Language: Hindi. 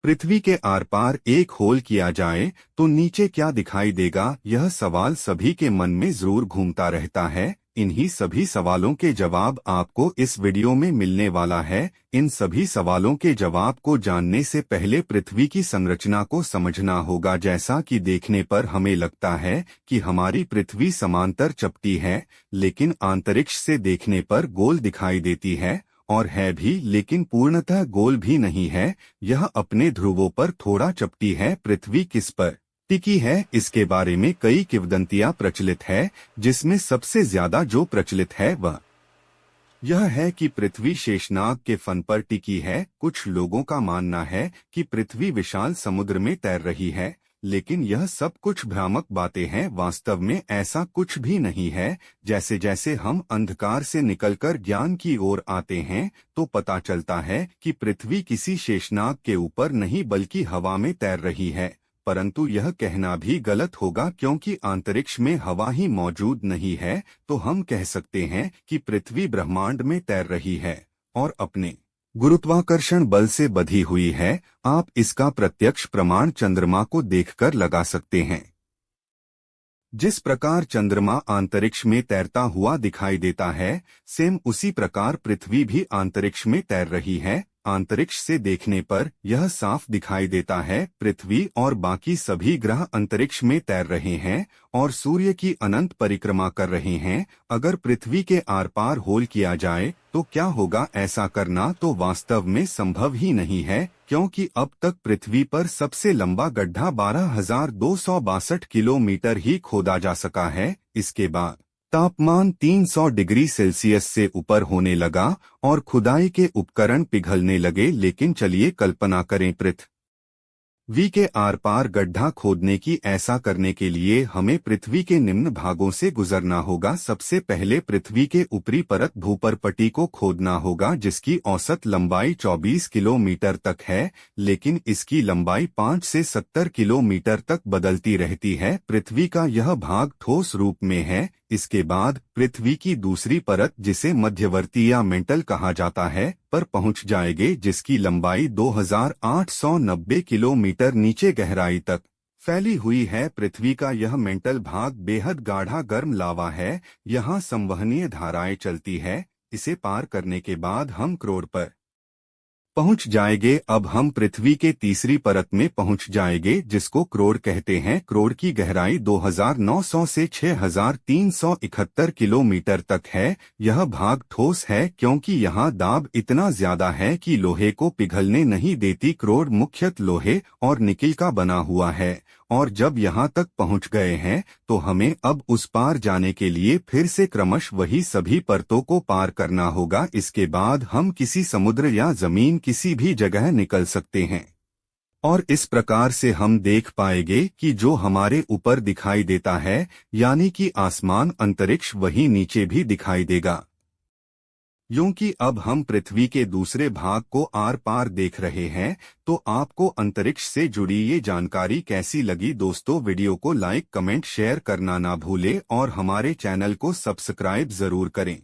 पृथ्वी के आर पार एक होल किया जाए तो नीचे क्या दिखाई देगा, यह सवाल सभी के मन में जरूर घूमता रहता है। इन्हीं सभी सवालों के जवाब आपको इस वीडियो में मिलने वाला है। इन सभी सवालों के जवाब को जानने से पहले पृथ्वी की संरचना को समझना होगा। जैसा कि देखने पर हमें लगता है कि हमारी पृथ्वी समांतर चपटी है, लेकिन अंतरिक्ष से देखने पर गोल दिखाई देती है, और है भी, लेकिन पूर्णतः गोल भी नहीं है। यह अपने ध्रुवों पर थोड़ा चपटी है। पृथ्वी किस पर टिकी है, इसके बारे में कई किंवदंतियां प्रचलित है, जिसमें सबसे ज्यादा जो प्रचलित है वह यह है कि पृथ्वी शेषनाग के फन पर टिकी है। कुछ लोगों का मानना है कि पृथ्वी विशाल समुद्र में तैर रही है, लेकिन यह सब कुछ भ्रामक बातें हैं। वास्तव में ऐसा कुछ भी नहीं है। जैसे जैसे हम अंधकार से निकलकर ज्ञान की ओर आते हैं तो पता चलता है कि पृथ्वी किसी शेषनाग के ऊपर नहीं बल्कि हवा में तैर रही है। परंतु यह कहना भी गलत होगा, क्योंकि अंतरिक्ष में हवा ही मौजूद नहीं है। तो हम कह सकते हैं कि पृथ्वी ब्रह्मांड में तैर रही है और अपने गुरुत्वाकर्षण बल से बंधी हुई है। आप इसका प्रत्यक्ष प्रमाण चंद्रमा को देखकर लगा सकते हैं। जिस प्रकार चंद्रमा अंतरिक्ष में तैरता हुआ दिखाई देता है, सेम उसी प्रकार पृथ्वी भी अंतरिक्ष में तैर रही है। अंतरिक्ष से देखने पर यह साफ दिखाई देता है। पृथ्वी और बाकी सभी ग्रह अंतरिक्ष में तैर रहे हैं और सूर्य की अनंत परिक्रमा कर रहे हैं। अगर पृथ्वी के आर पार होल किया जाए तो क्या होगा? ऐसा करना तो वास्तव में संभव ही नहीं है, क्योंकि अब तक पृथ्वी पर सबसे लंबा गड्ढा 12,262 किलोमीटर ही खोदा जा सका है। इसके बाद तापमान 300 डिग्री सेल्सियस से ऊपर होने लगा और खुदाई के उपकरण पिघलने लगे। लेकिन चलिए कल्पना करें, पृथ्वी के आर पार गड्ढा खोदने की। ऐसा करने के लिए हमें पृथ्वी के निम्न भागों से गुजरना होगा। सबसे पहले पृथ्वी के ऊपरी परत भूपर्पटी को खोदना होगा, जिसकी औसत लंबाई 24 किलोमीटर तक है, लेकिन इसकी लंबाई 5 से 70 किलोमीटर तक बदलती रहती है। पृथ्वी का यह भाग ठोस रूप में है। इसके बाद पृथ्वी की दूसरी परत, जिसे मध्यवर्ती या मेंटल कहा जाता है, पर पहुंच जाएंगे, जिसकी लंबाई 2,890 किलोमीटर नीचे गहराई तक फैली हुई है। पृथ्वी का यह मेंटल भाग बेहद गाढ़ा गर्म लावा है। यहाँ संवहनीय धाराएं चलती है। इसे पार करने के बाद हम क्रोड पर पहुंच जाएंगे। अब हम पृथ्वी के तीसरी परत में पहुंच जाएंगे, जिसको क्रोड कहते हैं। क्रोड की गहराई 2,900 से 6,371 किलोमीटर तक है। यह भाग ठोस है, क्योंकि यहाँ दाब इतना ज्यादा है कि लोहे को पिघलने नहीं देती। क्रोड मुख्यतः लोहे और निकिल का बना हुआ है, और जब यहाँ तक पहुँच गए हैं तो हमें अब उस पार जाने के लिए फिर से क्रमश वही सभी परतों को पार करना होगा। इसके बाद हम किसी समुद्र या जमीन किसी भी जगह निकल सकते हैं, और इस प्रकार से हम देख पाएंगे कि जो हमारे ऊपर दिखाई देता है, यानी कि आसमान, अंतरिक्ष, वही नीचे भी दिखाई देगा। क्योंकि अब हम पृथ्वी के दूसरे भाग को आर पार देख रहे हैं। तो आपको अंतरिक्ष से जुड़ी ये जानकारी कैसी लगी दोस्तों? वीडियो को लाइक, कमेंट, शेयर करना ना भूले और हमारे चैनल को सब्सक्राइब जरूर करें।